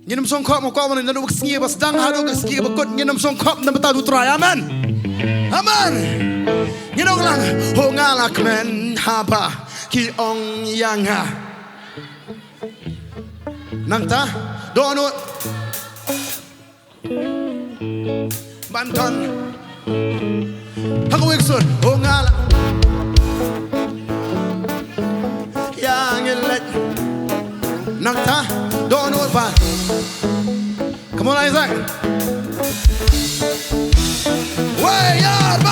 Nginam song kop mo ko man nanu ski bas dang hadu ke ski bakut nginam song kop na bata du TRAI amen. Amen. Nginong lang ho ngalak men haba ki ong yang ha. Nang ta donut Banton Aku iksun ho ngalak yang ilet nang ta donut ba. Come on, Isaac. Way up,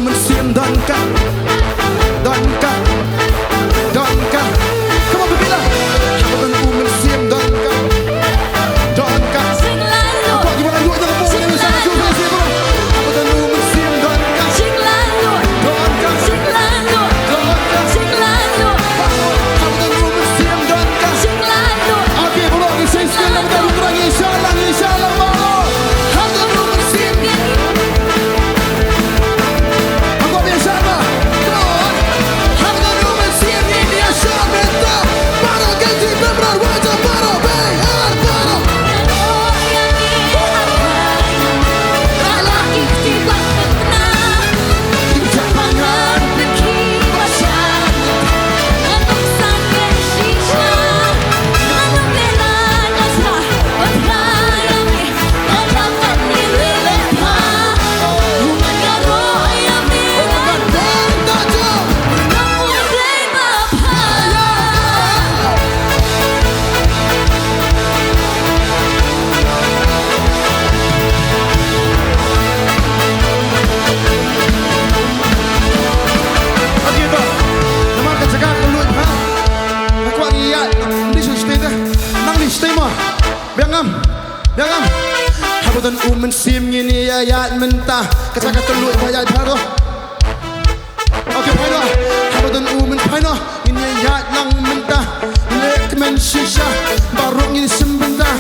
MYNSIEM Donka. Come on, Pipila. MYNSIEM Donka. Apa gimana lu itu kamu ini bisa maju ke sini bro? MYNSIEM Donka. MYNSIEM Donka. Oke bro, ini saya sekali lagi kita ulangi insyaallah bro. Biangam Habutan MYNSIEM ngini ayat mentah Kacaka teluk bayat baru. Oke paino Habutan paino ngini ayat lang mentah Lek men shisha baru ngini sembentah.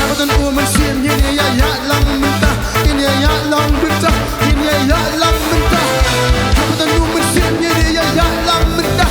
Habutan MYNSIEM ngini ayat lang mentah Ngini ayat lang mentah. Ngini ayat lang mentah. Habutan MYNSIEM ngini ayat lang mentah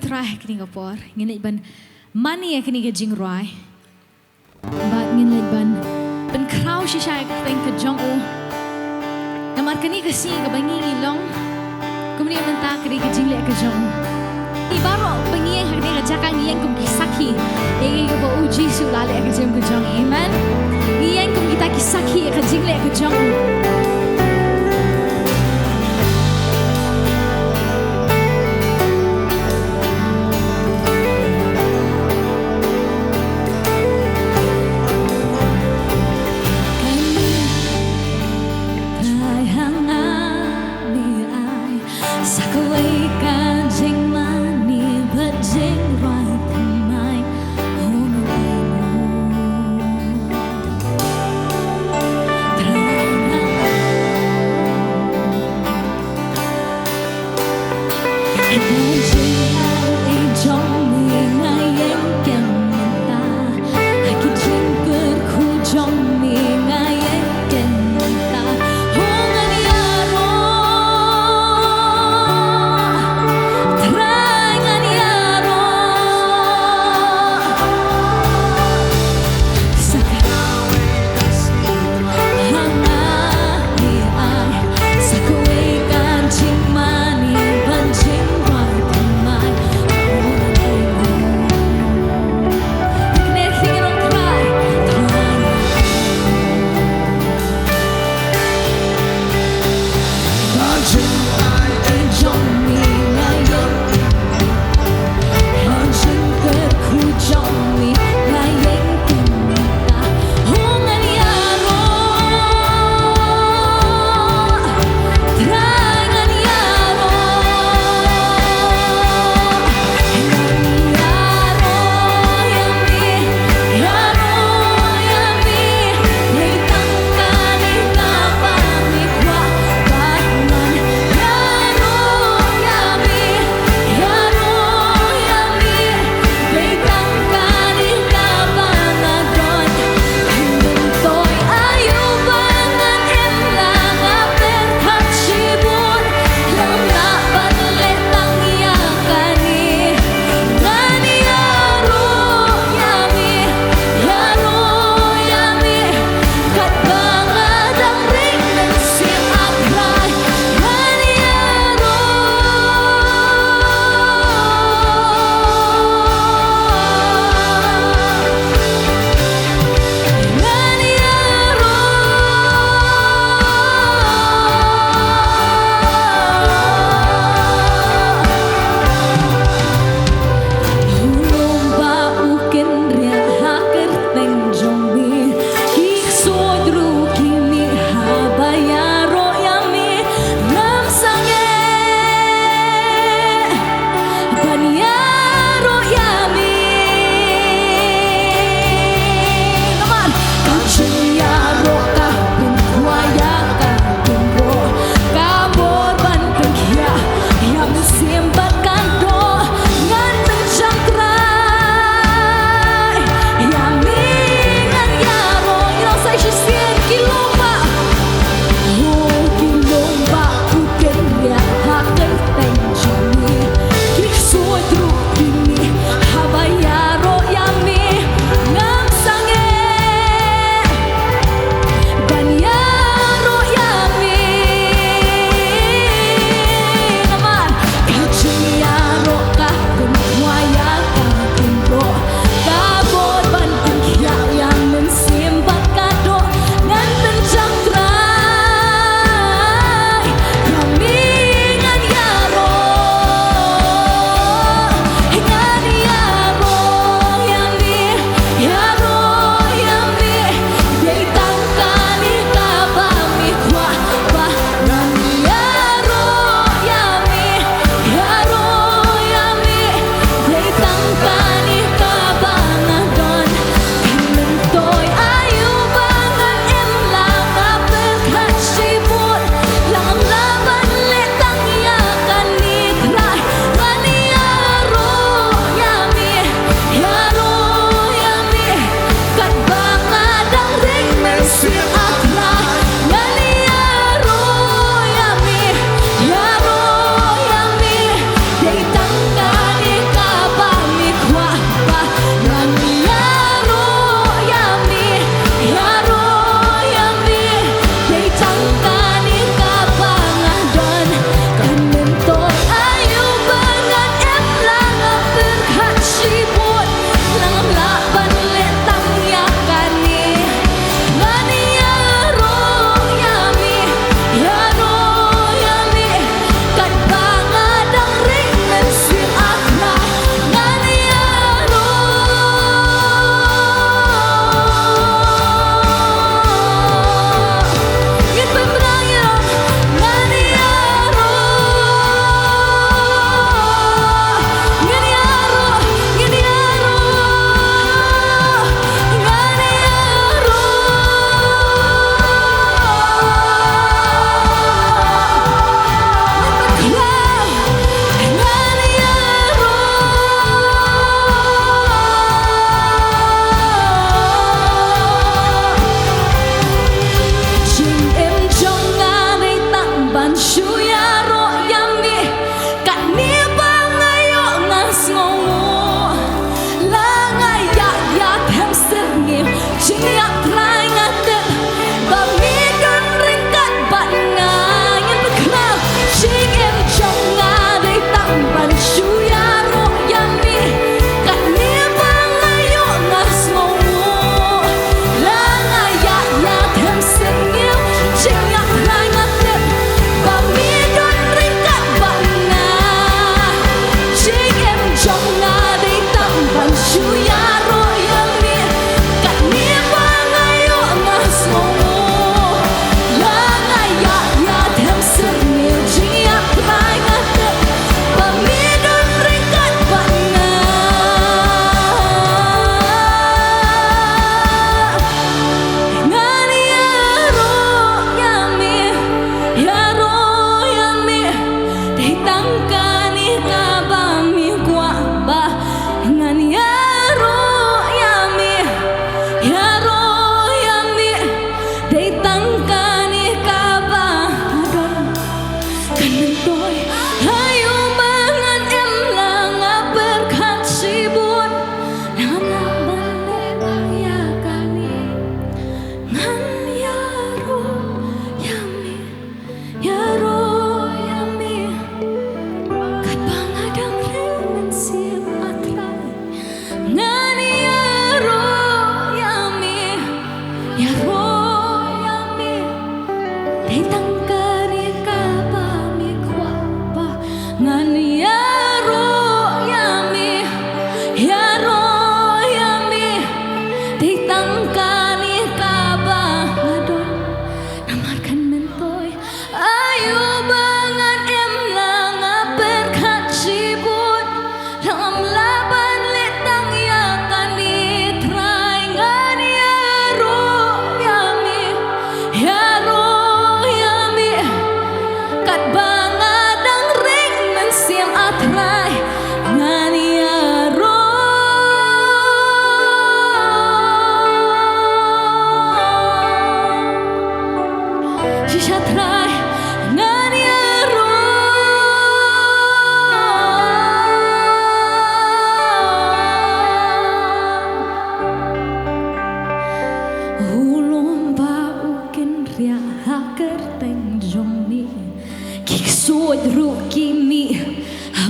TRAI kini kapor ngin ban money kini ke jingrai bat ngin ban ban crowd shi shai thank ke jong o namar kini ke si ke bangi long kemudian menta kini ke jingle ke jong ibaro bangi kini ke jakang yang kum kisaki yang ke bo uji su lale ke jong amen yang kum kita kisaki ke jingle ke jong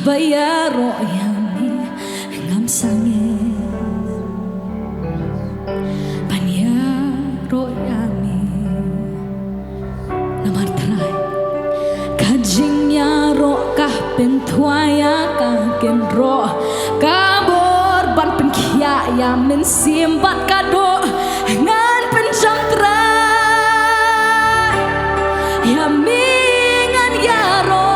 Bayaro yami ngam sange Banyaro yami namar trai Kajing yaro kah pentuaya kah genro Kabor ban penkia ya MYNSIEM bat kado ngan pencam trai yami ngan yaro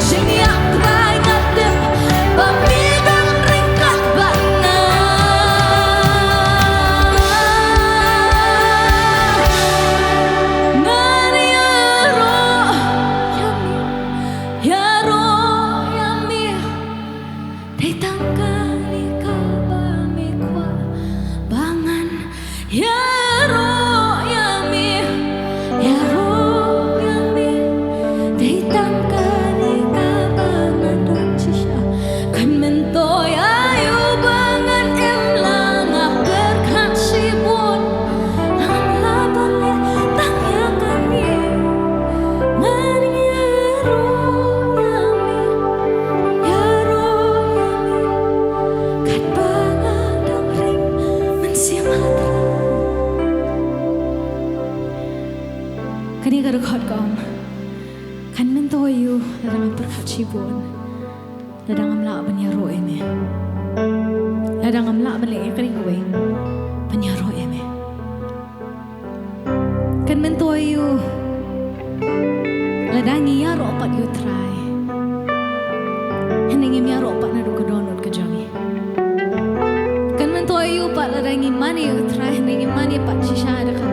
Jingyak trai ladang berkat cibun. Ladang amla banyaro eme. Ladang amla balik kering gue. Banyaro eme. Kan mentoyu. Ladang yaro opat yu trai. Heningim yaro opat nadu kedonut kejangi. Kan mentoyu pat ladang mani yu trai. Heningim mani pat shisha ada ka.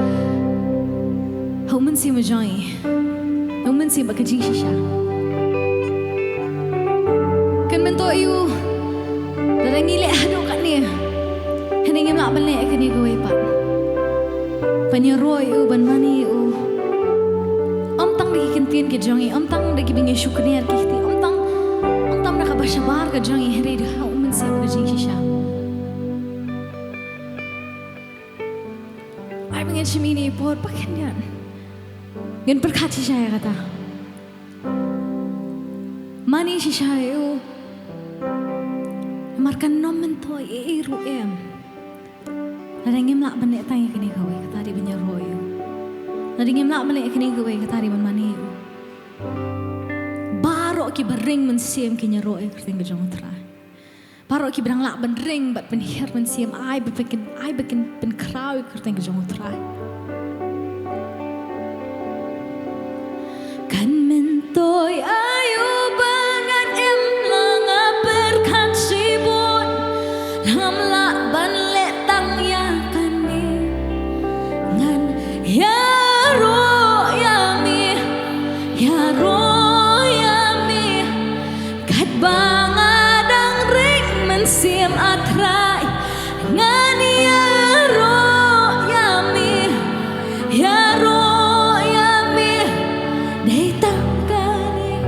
Hau MYNSIEM jangi. Hau MYNSIEM bakajing shisha. Kan bentuk you ladang ngilek hadu kat ni heningim nak balik ke ni gue pat panyeroi you ban mani you om tang lagi kentien ke jangi om tang lagi bingi syukniar ke hiti om tang nak bashabar ke jangi hari dah hau MYNSIEM ke jing shisha ai bingi chimini por pakendyan ngan berkat shisha ya kata mani shisha you markan nom mentoy iru em ladangim lak benek tanya kini gawe kata di banyaroyu ladangim lak benek kini gawe kata di mani barok ki bering MYNSIEM ki nyaroy kerting ke jong trai barok ki berang lak benring bat penhir MYNSIEM ai bekin pen kraw kerting ke jong trai kan mentoy ayu bangan em langa berkat sibun lamla ban le tang ya kani ngan ya ro yami kat bangadang ring MYNSIEM atrai ngan ya ro yami dai tang kani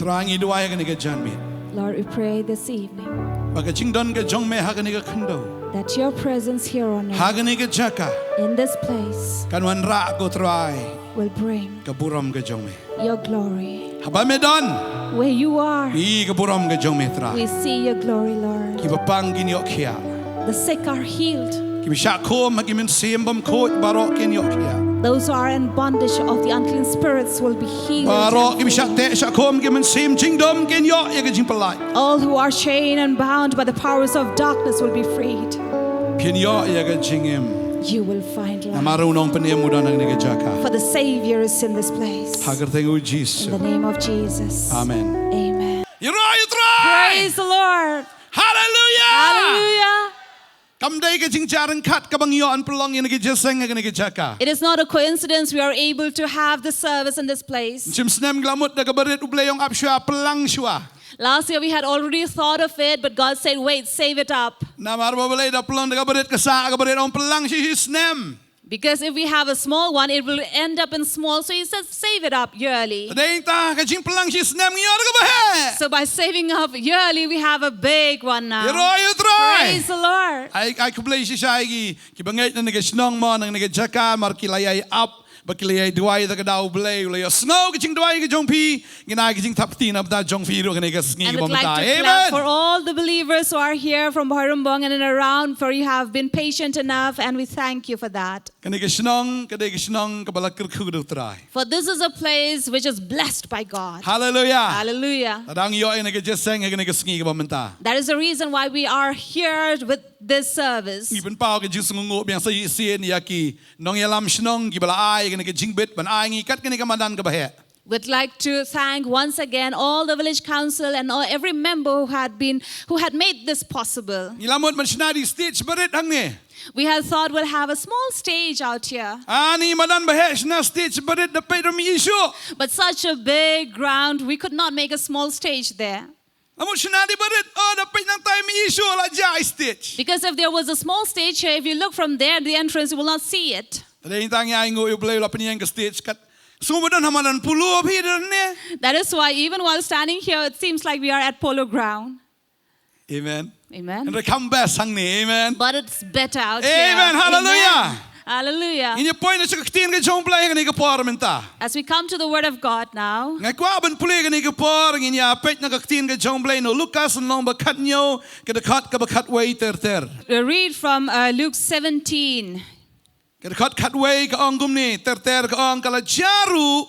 Trangi duai ka ni ka janmi. Lord, we pray this evening Baga jingdon ka jong me ha ka ni ka kendo. that your presence here on Ha earth, ka ni ka jaka. in this place, Kanwan ra ko try. will bring Ka buram ka jong me. your glory. Haba me don. Where you are, I ka buram ka jong me try. we see your glory, Lord. Ki papang ginyok kia. The sick are healed. Ki bisha ko magimin siembam ko barok ginyok kia. Those who are in bondage of the unclean spirits will be healed. Barok ki bisha te sha ko magimin sim jingdom ginyok ya ka jing palai. All who are chained and bound by the powers of darkness will be freed. Ginyok ya ka jingim. You will find life. Namarunong paniamudan ang ni ka jaka. For the Savior is in this place. Hagar tengu In Jesus. the name of Jesus. Amen. Amen. You try. Praise the Lord. Hallelujah. Hallelujah. Kamday ka jing jaran kat kabang yo an pelong yang ni jeseng ang ni jaka. It is not a coincidence we are able to have the service in this place. Jim snem glamut da kabarit ubleyong apshwa pelang shwa. Last year we had already thought of it, but God said, wait, save it up. Na marba balay da pelong da kabarit kasa kabarit on pelang si snem. Because if we have a small one, it will end up in small. So he says, save it up yearly. Today ta ka jing pelang si snem ngayon ka bahe. So by saving up yearly, we have a big one now. You try. Praise the Lord. Ay kublay si siya ki bangait na nagasnong mo nang nagajaka markilayay up. Bakilay duai da kadaw blay ulay snow ka jing duai ka jong pi ginay ka jing taptin up da jong pi ro ka nagas ngi And ka we'd like pamata. to clap for Amen. all the believers who are here from BHOIRYMBONG and around, for you have been patient enough, and we thank you for that. Kanigasnong kabalakir kudu try. For this is a place which is blessed by God. Hallelujah. Hallelujah. Tadang yo ay nagaseng ka nagas ngi ka pamata. That is the reason why we are here with this service. Ibon pao ka jis ngungo biang sa yisien yaki nong yalam shnong ki bala ay ka nagjingbit ban ay ngi kat ka ni kamadan ka bahe. We'd like to thank once again all the village council and every member who had made this possible. Nilamot man sinadi stage barit hang ni. We had thought we'll have a small stage out here, Ani madan bahe sna stage barit da pay mi issue. but such a big ground, we could not make a small stage there. Amot sinadi barit oh da pay nang tayo mi issue la ja stage. Because if there was a small stage here, if you look from there, the entrance, you will not see it. Today tang ya ngo yo play la piniyang ka stage kat. Sumudan hamadan pulo abi ne. That is why even while standing here, it seems like we are at Polo Ground. Amen. Amen. And the come best hang ni. Amen. But it's better out Amen. here. Hallelujah. Amen. Hallelujah. Inyo point na sa kaktiin ka jong play ka ni ka parmenta. As we come to the Word of God now, Ngay kwa ban puli ka ni ka par nginya apet na kaktiin ka jong play no Lucas nong bakat nyo kadakat ka bakat way ter. we read from Luke 17. Kadakat kat way ka ong gumni ter ka ong kalajaru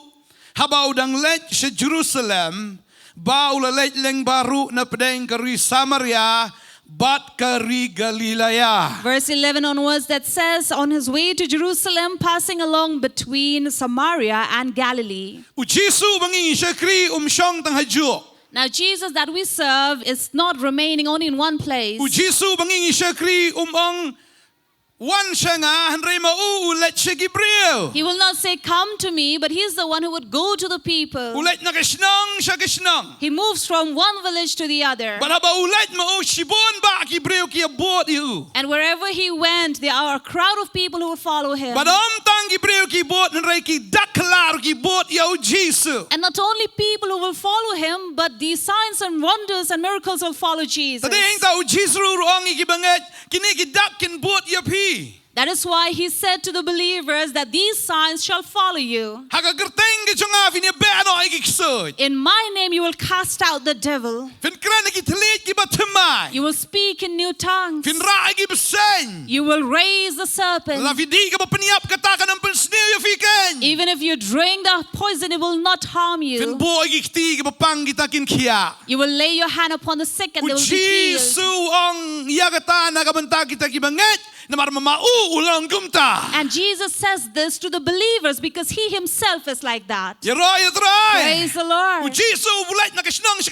habaw dang let sa Jerusalem baw la let leng baru na pedeng kari Samaria bat kari Galilea. Verse 11 onwards that says, on his way to Jerusalem, passing along between Samaria and Galilee. Ujisu bangi siya kri umsyong tang hadyo. Now Jesus that we serve is not remaining only in one place. Ujisu bangi siya kri umong wan siya nga hanray mauulat siya Gabriel. He will not say, come to me, but he's the one who would go to the people. Ulat na kasnang siya kasnang. He moves from one village to the other. Baraba ulat mau sibon ba Gabriel kia bot iu. And wherever he went, there are a crowd of people who would follow him. Badam tang Gabriel ki bot hanray ki daklar ki bot iu Jesus. And not only people who will follow him, but the signs and wonders and miracles will follow Jesus. Tadi ang tau Jesus ruang ikibanget kini ki dak kin bot ya pi. That is why he said to the believers that these signs shall follow you. Hagagerteng ki chunga vinya beano ikiksoy. In my name you will cast out the devil. Finkran ki telit ki batemai. You will speak in new tongues. Finra ki besen. You will raise the serpent. La vidi ka paniap kata ka ng pensnil ya fiken. Even if you drink the poison, it will not harm you. Finbo ikikti ka papang kita kin kia. You will lay your hand upon the sick and they will be Ujisu healed. ang yakata na kabanta kita kibanget na marmamau ulang gumta. And Jesus says this to the believers because he himself is like that. Yaroy. Praise the Lord. Ujisu bulat na kasnang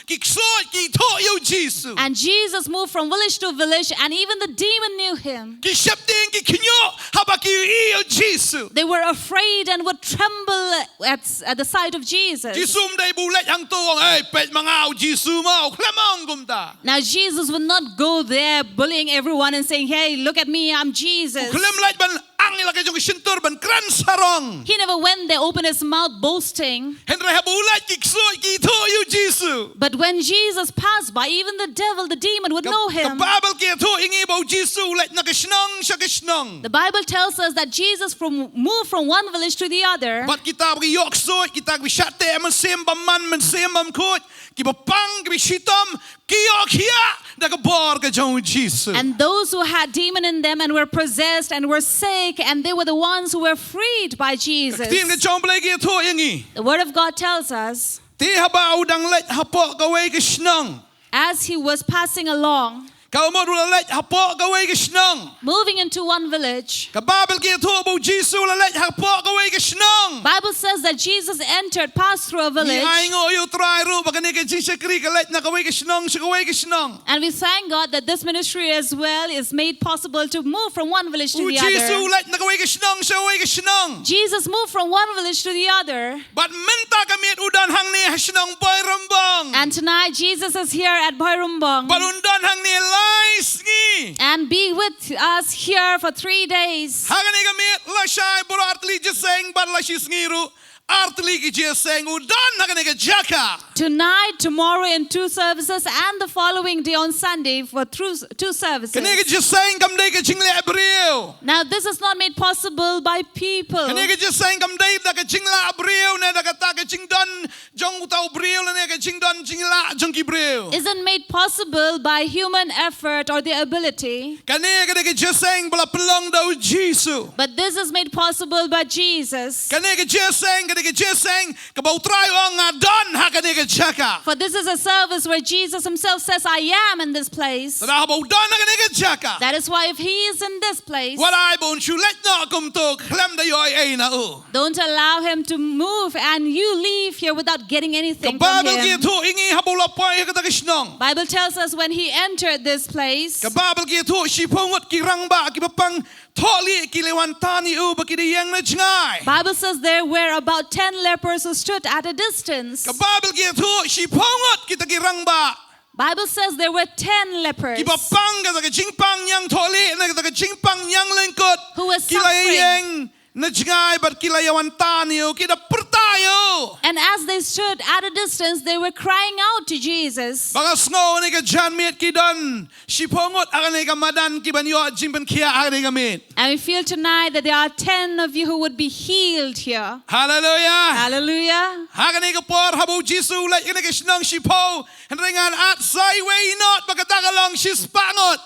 kiksot ki to yo Jisu. And Jesus moved from village to village, and even the demon knew him. Ki shapting ki kinyo habaki iyo Jisu. They were afraid and would tremble at the sight of Jesus. Jisum day bulat ang tuong ay pet mga Jisu mo klamang gumta. Now Jesus would not go there bullying everyone and saying, hey, look at me, I'm Jesus. Kulam light ban ang ilagay yung sintur ban kran sarong nong. He never went there, opened his mouth boasting. Henry habulat kiksoi kito you Jesus. But when Jesus passed by, even the devil, the demon would know him. Bible kito ingi bo Jesus let nakisnong siya kisnong. The Bible tells us that Jesus moved from one village to the other. But kita bagi yoksoi kita bagi syate MYNSIEM baman MYNSIEM bamkut kibapang kibishitom kiyokia nakabor ka jong Jesus. And those who had demon in them and were possessed and were sick, and they were the ones who were freed by Jesus. Tin ka jong blay kito ingi. The Word of God tells us, Ti habaw dang let hapo kaway kisnong. as he was passing along, Kaumod let hapo kaway kisnong. moving into one village, Kababel kito bo Jesus let hapo kaway kisnong. Bible says that Jesus entered, passed through a Ni village, ay ngo yu try ru bagani ka Jesus kri ka let na kaway kisnong sa kaway kisnong. and we thank God that this ministry as well is made possible to move from one village to the Jesus other. let na kaway kisnong sa kaway kisnong. Jesus moved from one village to the other. But menta kami udan hang ni hasnong BHOIRYMBONG. And tonight Jesus is here at BHOIRYMBONG Balundan hang ni lies ngi. and be with us here for 3 days. Hangani kami la shay bro artli jiseng but la shis ngiru. Artli ki jiseng udan hangani ka jaka. Tonight, tomorrow in 2 services, and the following day on Sunday for 2 services. Kani ka jiseng kam day ka jingle abril. Now this is not made possible by people. Kani ka jiseng kam day da ka jingle abril na da ka ta ka jingdon jong utau bril na ka jingdon jingla jong ki bril. Isn't made possible by human effort or the ability. Kani ka jiseng bala pelong daw Jesus. But this is made possible by Jesus. Kani ka jiseng ka bau try nga don ha kani ka jaka. For this is a service where Jesus himself says, I am in this place. Da bau don ha kani ka jaka. That is why if he is in this place, What I bon chu let na kum to klem da yoy ay na u. don't allow him to move and you leave here without getting anything from Kababel him. ki to ingi habula poy ka tagisnong. Bible tells us when he entered this place, Kababel ki to si pongot ki rangba ki papang toli ki lewantani u ba ki yang na jngai. Bible says there were about 10 lepers who stood at a distance. Kababel ki to si pongot ki ta ki rangba. Bible says there were 10 lepers Ki papang ka ta jingpang yang toli na ka ta jingpang yang lengkot. who were Ki suffering. yang na jngai but ki lewantani u ki da pertayo. And as they stood at a distance, they were crying out to Jesus. Baka sngo ni ka jan miet ki don. Si pongot akan ni ka madan ki banyo jimpen kia akan ni ka miet. And we feel tonight that there are 10 of you who would be healed here. Hallelujah. Hallelujah. Hagan ni ka por habo Jesu like ni ka snong si po. Ringan at say way not pagkatagalong si spangot.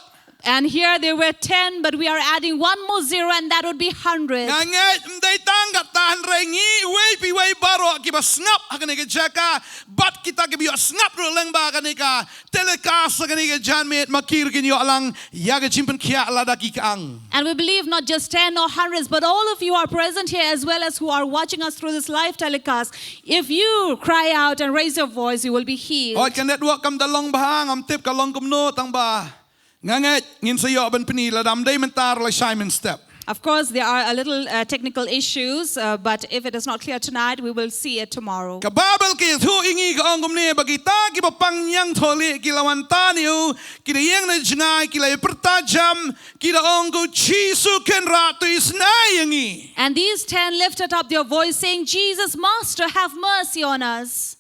And here there were 10, but we are adding one more zero, and that would be 100. Nganget mday tanggat tahan rengi way pi way baro ki ba snap hagan ni ka jaka but kita ki biyo snap ro lang ba hagan ni ka telecast hagan ni ka jan miet makir kinyo alang yaga jimpen kia alada ki kaang. And we believe not just 10 or hundreds, but all of you are present here as well as who are watching us through this live telecast. If you cry out and raise your voice, you will be healed. Oi kan network kam dalong bahang am tip ka long kum no tang ba. Nganget ngin sayo ban pinila dam day mentar la Simon step. Of course, there are a little technical issues, but if it is not clear tonight, we will see it tomorrow. Kababel ki thu ingi ka ongum ne bagita ki papang yang tholi ki lawantani u ki yang na jngai ki la pertajam ki da ongu chisu ken ratu isnai yangi. And these 10 lifted up their voice saying, Jesus, Master, have mercy on us.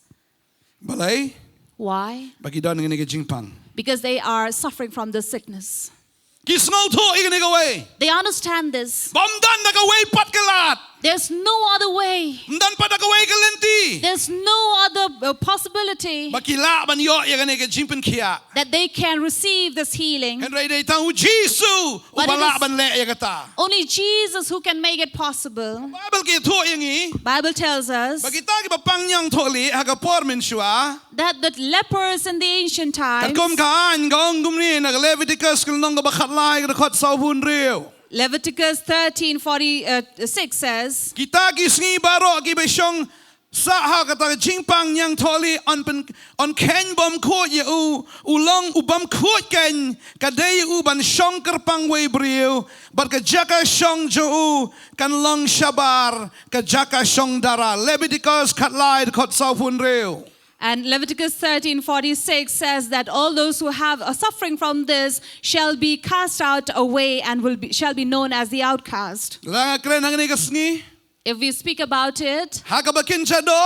Balay Why? bagi don ngini ka jingpang. Because they are suffering from this sickness. Ki sngo thu igni ka way. They understand this. Bomdan na ka way pat kalat. There's no other way. Mdan pat ka way kalenti. There's no other possibility Bakila ban yo igni ka jingpen kia. that they can receive this healing. Kan ray day tang Jesu But it ubala is- ban le yagata. Only Jesus who can make it possible. Babel ki thu ingi Bible tells us bagita ki papang yang tholi haga por min shua. that the lepers in the ancient times, Kum kaan gong gumni nag Leviticus kung nong bakat lai rakot sa hunriu. Leviticus 13:46 says, Kita gisngi baro ki besyong sa ha kata jingpang yang tholi on ken bom ko ye ulong ubam ko ken kadai u ban syong kerpang we briu bar ka jaka syong jo kan long shabar ka jaka syong dara Leviticus kat lai rakot sa hunriu. and Leviticus 13:46 says that all those who have a suffering from this shall be cast out away and shall be known as the outcast. Langa kren hang ni kasngi If we speak about it Hakabakin siya do.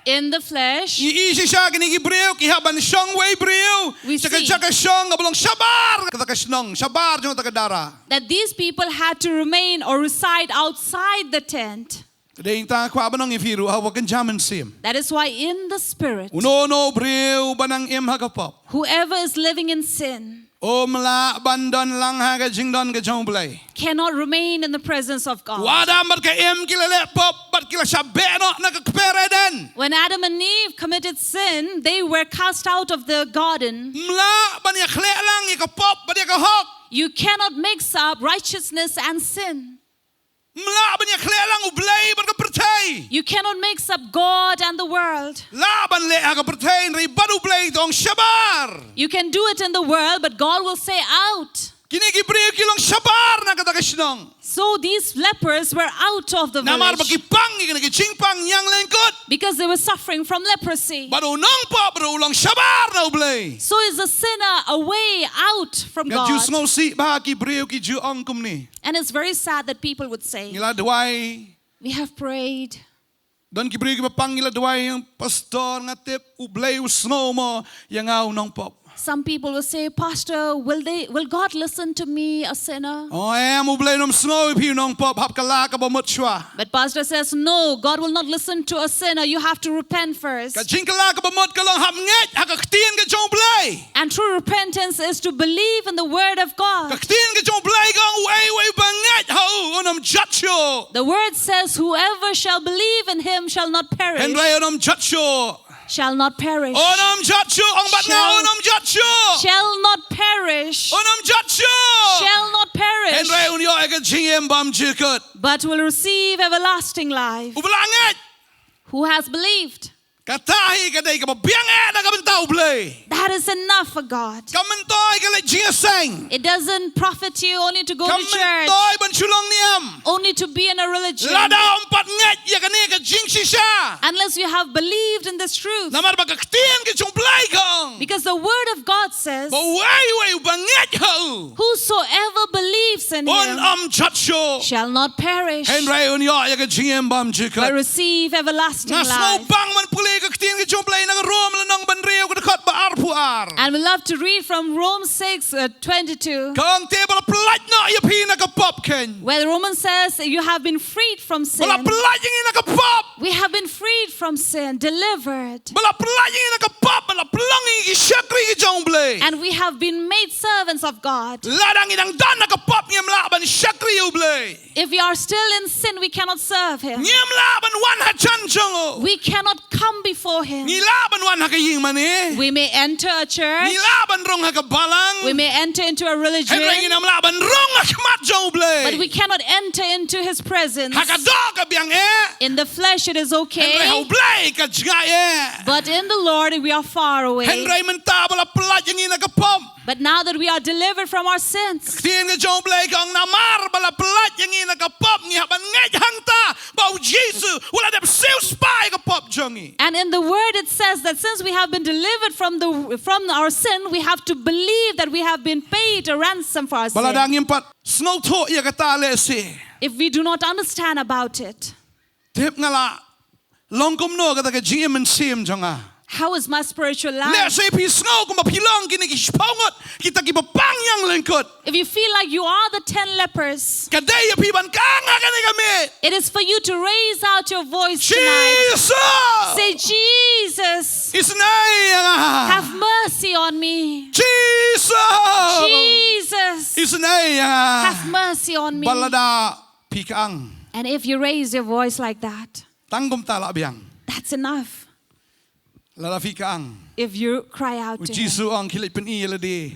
in the flesh, Iisi siya kinigibriw, kihaban siyang way briw. We see. Tsaka siyang gabalong shabar. Katakasnong, shabar yung tagadara. that these people had to remain or reside outside the tent. Kadaying ta kwa banong ifiru, hawakan jaman sim. That is why in the spirit, Uno briw banang im hagapop. whoever is living in sin O mala bandon lang haga jingdon ka jong blay. cannot remain in the presence of God. Wada mat ka im kilale pop, bat kila shabeno nakakpere den. When Adam and Eve committed sin, they were cast out of the garden. Mla ban ya khle lang ikapop, bat ya kahok. You cannot mix up righteousness and sin. Mla ban ya khle lang ublay ban ka percay. You cannot mix up God and the world. Laban le aga percay ri badu blay tong shabar. You can do it in the world, but God will say out. Kinigibriw kilong shabar nakatakasnong. So these lepers were out of the Namar village bakipang ikinagachingpang yang lengkot. because they were suffering from leprosy. Baru nong pop baru ulang shabar na ublay. So is the sinner a way out from God? Gadjus ngau si bahaki briw ki ju angkum ni. And it's very sad that people would say, Ngila dawai we have prayed, don kibriw ki papang ngila dawai yang pastor ngatip ublay usno mo yang au nong pop. some people will say, Pastor, will God listen to me, a sinner? Oh ublay nom snow ipi nong pop hap kala ka bamut shwa. But Pastor says, no, God will not listen to a sinner. You have to repent first. Ka jingkala ka bamut ka lang hap nget hakaktian ka jong blay. And true repentance is to believe in the word of God. Kaktian ka jong blay kang way banget hau unam jatcho. The word says, whoever shall believe in him shall not perish. Henry unam jatcho. Shall not perish. Onam jatcho ang bat nga Shall- onam jatcho. Shall not perish. Onam jatcho. Shall not perish. Henry unyo aga jingem bam jikut. But will receive everlasting life. Ubelanget. Who has believed? Katahi kaday ka babianget na kabantao blay. That is enough for God. Kamantoy ka like jingiaseng. It doesn't profit you only to go to church, Kamantoy ban shulong niam. only to be in a religion, Lada umpat nget ya kani ka jingsi siya. unless you have believed in this truth. Namar bagaktian ka jong blay kang. Because the word of God says, Way banget hau. whosoever believes in him Jatcho. shall not perish, Henry unyo ya ka jingem bam but jikut. receive everlasting Nga snow life. bang man puli kaktian ka jong blay nang rom lanang banriyo ka dekat ba arpuar. And we love to read from Romans 6:22, Kang te bala pelat na ya pina ka pop ken. where Romans says, you have been freed from sin. Bala pelat yang ina ka pop. We have been freed from sin, delivered. Bala pelat yang ina ka pop. Bala pelang yang syakri ka jong blay. And we have been made servants of God. Ladang inang dan na ka pop ngem laban syakri u blay. If we are still in sin, we cannot serve him. Ngem laban wan ha chan jong. We cannot come before him. Ni laban wan ha ka ying mani. We may enter a church. Ni laban rong ha ka balang. We may enter into a religion. Henry inam laban rong ha kamat jong blay. But we cannot enter into his presence. Ha ka do ka biang In the flesh, it is Henry hau okay. blay ka jnga But in the Lord, we are far away. Henry menta bala pelat yang ina ka pop. But now that we are delivered from our sins, Tien ka jong blay kang namar bala pelat yang ina ka pop ni haban ngej hangta bau Jesus wala dep siu spy ka pop jongi. and in the word it says that since we have been delivered from our sin, we have to believe that we have been paid a ransom for our Bala sin. dang impat snow to ya ka tale si. If we do not understand about it, Tip ngala longkom no ka ka MYNSIEM jonga. how is my spiritual Le life? say pi snow ko mapilong kini kispongot kita ki papang yang lengkot. If you feel like you are the 10 lepers, Kadaya pi ban kanga kani kami. it is for you to raise out your voice tonight. Jesus. Say, Jesus, Isnay have mercy on me. Jesus. Jesus, Isnay have mercy on me. balada pikang And if you raise your voice like that, tanggom tala biang that's enough. lala pikang If you cry out to him. Jisu ang kilit pen iladi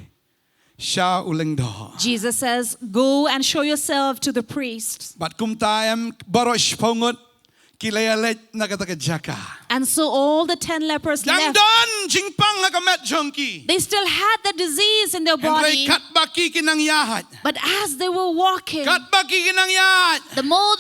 sha uleng do. Jesus says, go and show yourself to the priests. Bat kum tayam barosh pongot kilayalet nagataka jaka. And so all the 10 lepers Yang left. don jingpang hakamet jongki. They still had the disease in their Henry body. kat baki kinang yahat. But as they were walking, Kat baki kinang yahat. the more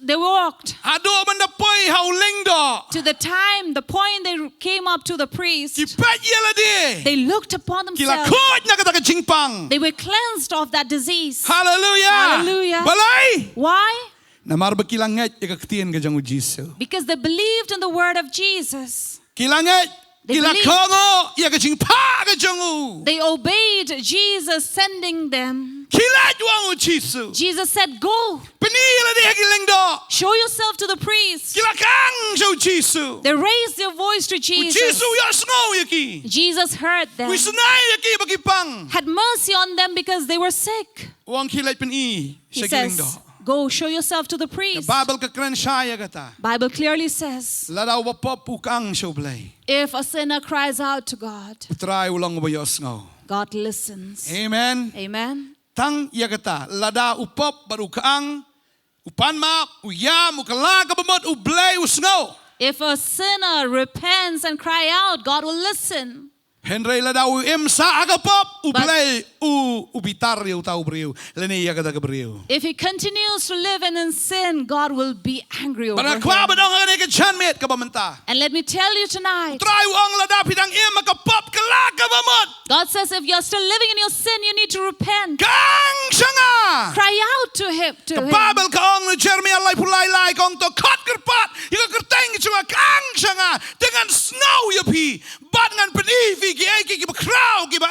they walked, Ado man da poy hauleng do. to the point they came up to the priest, Kipet yeladi. they looked upon Kila themselves. kod nagataka jingpang. They were cleansed of that disease. Hallelujah. Hallelujah. Balay. Why? Namar ba kilanget ya kaktian ka jang u Jisu. Because they believed in the word of Jesus. Kilanget They kilakongo ya ka jing pa ka jang u. They obeyed Jesus sending them. Kilat wang u Jisu. Jesus said, go, Penila di hagiling do. show yourself to the priest. Kilakang siya u Jisu. They raised their voice to U Jesus. Jisu yas ngo yaki. Jesus heard them, Wisunay yaki bagipang. had mercy on them because they were sick. Wang kilat pen He sa giling do. says, go show yourself to the priest. Bible ka kren siya kata. Bible clearly says, Ladaw ba pop ukang siya blay. if a sinner cries out to God, Try ulang ba yas ngo. God listens. Amen. Amen. Tang yagata lada upop baru kaang upan ma uyam ukalaga bamot ublay usngo. If a sinner repents and cry out, God will listen. Henry lada uim sa agapop ublay ubitar yu tau briu leni yagata gabriu. If he continues to live in sin, God will be angry over Para him. kwa ba dong ngani ka chanmet ka bamenta. And let me tell you tonight, Try ang lada pidang im makapop kalaga bamot. God says if you're still living in your sin, you need to repent. Kang sanga. Cry out to him. The Bible kaong ni Jeremiah lay pulay lay kong to kat kerpat ika kerteng chunga kang sanga dengan snow yapi bat ngan penivi ki ba crow ki ba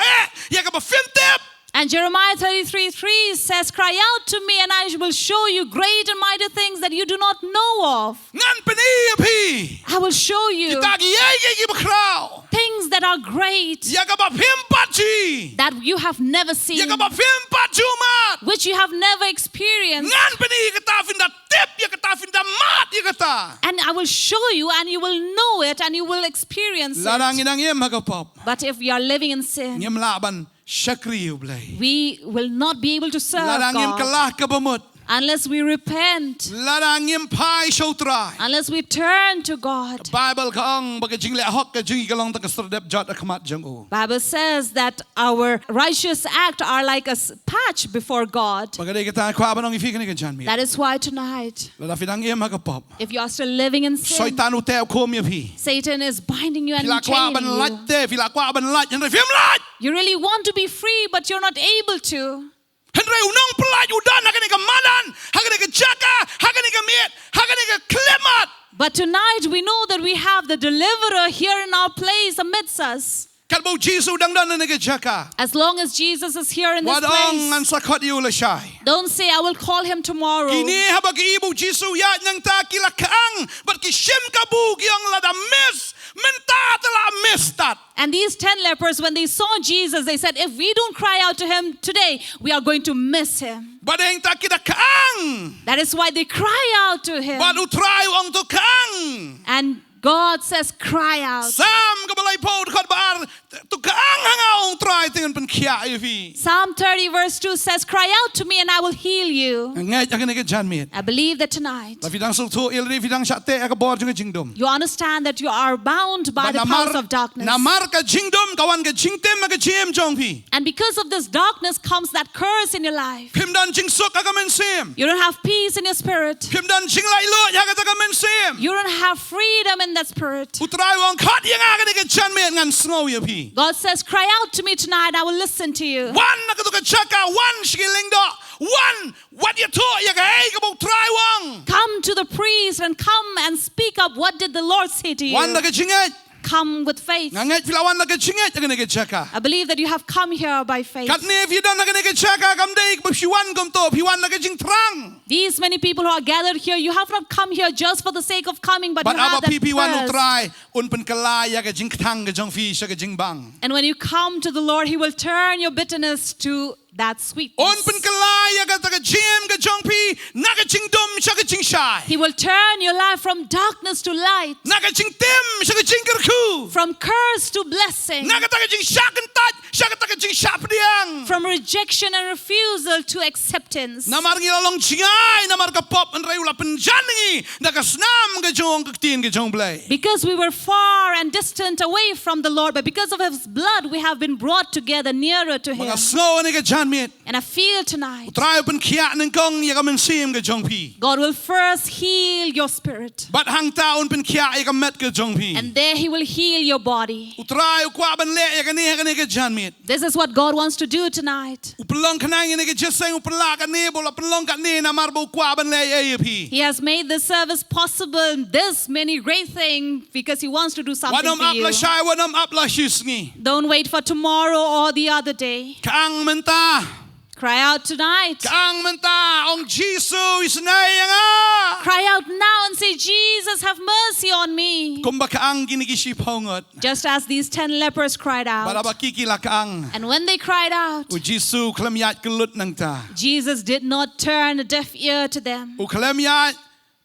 ya ka ba fintep. And Jeremiah 33:3 says, cry out to me and I will show you great and mighty things that you do not know of. Ngan penivi I will show you kita ki ba crow things that are great ya ka ba fimpachi that you have never seen, ya ka ba fimpachumat which you have never experienced. ngan peni kita finda tip ya kita finda mat ya kita. And I will show you and you will know it and you will experience Larang it. inang yem magapop But if we are living in sin, yem laban shakri ublay. we will not be able to serve Larang yem God kalah ka bamot. unless we repent, Larang yem pai shotrai. unless we turn to God. Bible kaong baga jingle ahok ka jingi kalong taka serdep jot akamat jango. Bible says that our righteous acts are like a patch before God. Baga de kita kwa banong ifi kani ka jan mi. That is why tonight, Lada finang yem hakapop. if you are still living in sin, Soitan uteo kom yapi. Satan is binding you and Fila kwa ban chaining lat you. te fila kwa ban lat yan refim lat. You really want to be free, but you're not able to. Henry unong pelaj udan hakani ka madan, hakani ka jaka, hakani ka miet, hakani ka klemat. But tonight we know that we have the deliverer here in our place amidst us. Kalbo Jisu dang dan na ka jaka. As long as Jesus is here in this Wadong an place, sakot yu la shay. don't say, I will call him tomorrow. Kini habag ibu Jisu ya nang ta kilakaang but kishim kabu giyang lada miss menta tala mistat. And these 10 lepers, when they saw Jesus, they said, if we don't cry out to him today, we are going to miss him. Badeng ta kidakaang. That is why they cry out to him. Badu try ang to kang. And God says, cry out. Sam kabalay po kat bar to kang hangaong try tingan pen kya ifi. Psalm 30 verse 2 says, cry out to me and I will heal you. Ngay akan ka jan mit. I believe that tonight La fidang sulto ilri fidang shate akabor jung jingdom. you understand that you are bound by the powers of darkness. Namar ka jingdom kawan ka jingtem ka jim jong fi. And because of this darkness comes that curse in your life. Pimdan jingsok akamensim. You don't have peace in your spirit. Pimdan jinglay lo yagat akamensim. You don't have freedom in that spirit. Utray wang kat yang akan ka jan mit ngan snow yapi. God says, cry out to me tonight, I will listen to you. One nakatuka chaka, one shikiling do, one what you taught you hey kabog try wang. Come to the priest and come and speak up. What did the Lord say to One you? nakajinget. Come with faith. Nganget filawan nakajinget akan ka chaka. I believe that you have come here by faith. Katni if you don't akan ka chaka kamday piwan kom to piwan nakajing trang. These many people who are gathered here, you have not come here just for the sake of coming, but But you have aba that pipi wan thirst. utray un pen kalaya ka jing tang ka jong fi sa ka jing bang. And when you come to the Lord, He will turn your bitterness to that sweetness. On pen kalaya ka ka jim ka jong pi naka jing dom sa ka jing shy. He will turn your life from darkness to light, Naka jing tim sa ka jing kerku. from curse to blessing, Naka ta ka jing shakan tat sa ka ta ka jing shap diang. from rejection and refusal to acceptance. Namar ngilalong jingay namar ka pop an rayula penjaningi nakasnam ka jong ka tin ka jong blay. Because we were far and distant away from the Lord, but because of His blood, we have been brought together nearer to Him. Mga snow ni ka jan mit. And I feel tonight Utray pen kiya ng kong ya ka mensim ka jong pi. God will first heal your spirit. But hang taon pen kia eka met ke jong pi. And there He will heal your body. Utrai ukwa ban le eka ni ke jan mit. This is what God wants to do tonight. Upelong kanang ni ke jeseng upela ka ni bola pelong ka ni na marbo ukwa ban le pi. He has made this service possible, this many great things, because He wants to do something Wadom for up la you. shai wadom up la shusngi. Don't wait for tomorrow or the other day. Kang menta. Cry out tonight. Kang menta ong Jisu isnayanga. Cry out now and say, Jesus, have mercy on me. Kumba kaang ginigisi pongot. Just as these 10 lepers cried out. Baraba kikila kaang. And when they cried out, U Jisu klamyat kelut nang ta. Jesus did not turn a deaf ear to them. U klamyat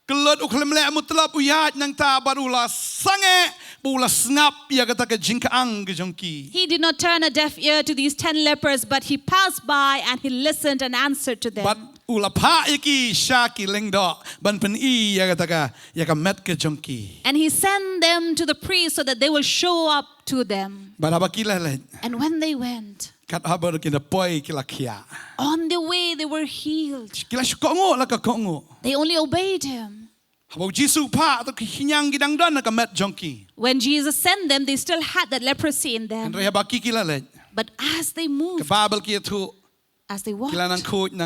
kelut u klamle mutlap uyat nang ta barula sange bula snap ya kata ke jingkaang ke jongki. He did not turn a deaf ear to these 10 lepers, but He passed by and He listened and answered to them. But ula pa iki shaki lengdo ban pen I ya kata ka met ke jongki. And He sent them to the priest so that they will show up to them. Baraba kilale And when they went, kat habar kina poi kila kia. on the way they were healed. Kila shukongo la ka kongo. They only obeyed Him. Habau Jisu pa to hinyang gidang don na ka met jongki. When Jesus sent them, they still had that leprosy in them. Henry habaki kilale. But as they moved, Kababel kia tu as they walked, kila nang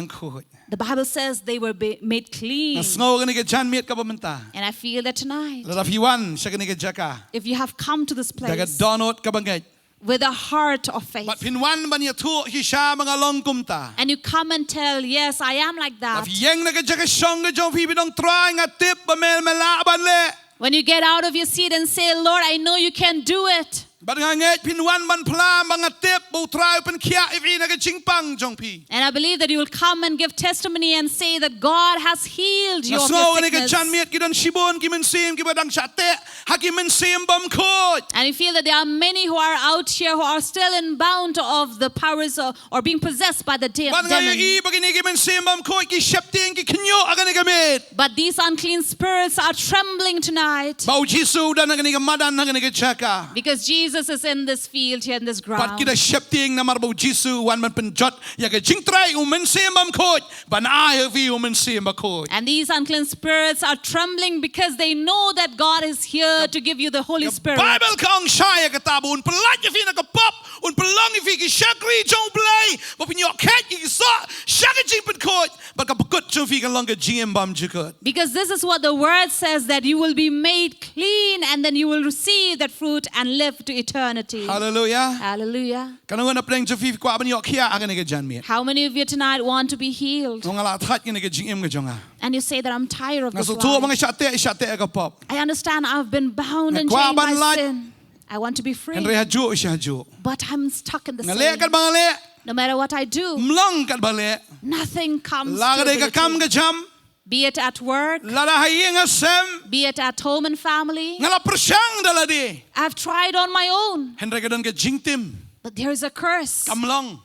kuj. the Bible says they were made clean. Na snow gani ke jan miet ka pamenta. And I feel that tonight, La rafiwan siya gani ke jaka. if you have come to this Daga place donot ka bangay. with a heart of faith, But pinwan ban ya tu hisha mga longkum ta. and you come and tell, yes, I am like that. Yang na ka jaka siyong ka jong pipi dong try nga tip ba mel melaban le. When you get out of your seat and say, Lord, I know you can do it. But nga ngayt pinwan ban pla mga tip bo try pen kia ifi na ka jingpang jong pi. And I believe that you will come and give testimony and say that God has healed you Na of snow your gani ka sickness. jan miet kidan shibon ki mensim ki badang sate haki mensim bam kod. And you feel that there are many who are out here who are still in bound of the powers or being possessed by the But nga demon. i bagini ki mensim bam kod ki shepting ki kinyo agani gamit. But these unclean spirits are trembling tonight Bau Jisu dan agani ka madan agani ka jaka. because Jesus is in this field here in this Pat ground. kita shepting na marbo Jisu wan man penjot ya ka jingtrai mensim bam kod. Ban ai vi mensim bam kod. And these unclean spirits are trembling because they know that God is here to give you the Holy Spirit. Bible kang shaya katabo un pelat ya fi na ka pop un pelong fi ki shakri jong play but when your cat you saw shaka jing pen kod but ka pukut jong fi ka long ka jing bam jikot. Because this is what the word says, that you will be made clean and then you will receive that fruit and live to eternity. Hallelujah. Hallelujah. Kanungan na pleng jong fi kwa ban yok kia agani ka jan miet. How many of you tonight want to be healed? Nung ala that gani ka jing im ka jonga. And you say that I'm tired of this Ngaso tuwa life. mga shate ka pop. I understand I've been bound and Nagwa chained by ban lat. sin. I want to be free. Henry haju siya haju. But I'm stuck in the Ngale sin. kat bang ale No matter what I do, mlong kat bale. nothing comes to Lagade ka kam ability. ka jam. Be it at work, Lada haying a sem. be it at home and family. Ngala persyang daladi. I've tried on my own, Henry ka dan ka jing tim. but there is a curse. Kamlong.